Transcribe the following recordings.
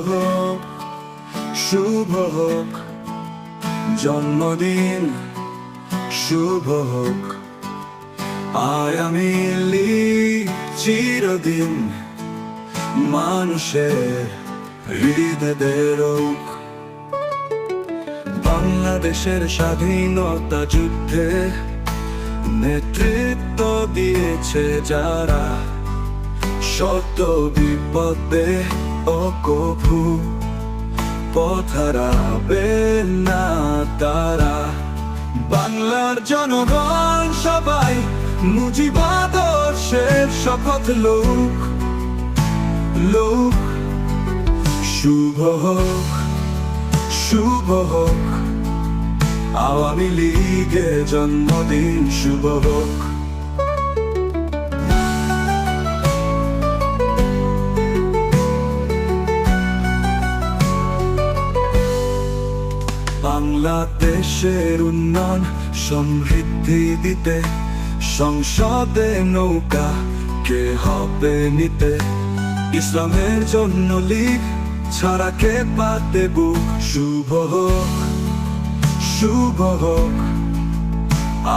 হোক, শুভ হোক, জন্মদিন শুভ হোক। আমি চিরদিন মানুষের হৃদয়ের। বাংলাদেশের স্বাধীনতা যুদ্ধে নেতৃত্ব দিয়েছে যারা, শত বিপদে ও কভু পথ হারাবে না তারা। বাংলার জনগণ সবাই মুজিব আদর্শের শপথ লোক লোক। শুভ হোক, শুভ হোক, আওয়ামী লীগের জন্মদিন শুভ হোক। বাংলাদেশের উন্নয়ন সমৃদ্ধি দিতে সংসদে নৌকা কে হবে নিতে। ইসলামের জন্য লীগ ছাড়া কে পাতে বুক। শুভ হোক, শুভ হোক,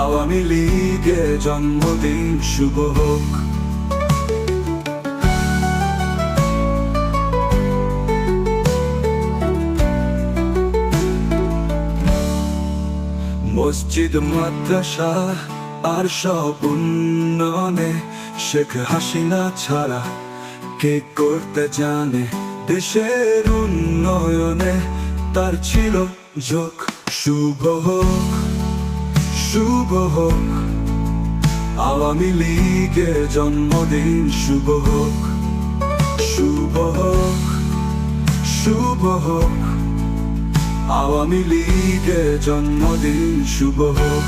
আওয়ামী লীগের জন্মদিন শুভ হোক। মসজিদ মাদ্রাসা আর সব উন্নয়নে শেখ হাসিনা ছাড়া কে করতে জানে। দেশের উন্নয়নে তার ছিল যোগ। শুভ হোক, শুভ হোক, আওয়ামী লীগের জন্মদিন শুভ হোক। শুভ হোক, শুভ হোক, আওয়ামী লীগের জন্মদিন শুভ হোক।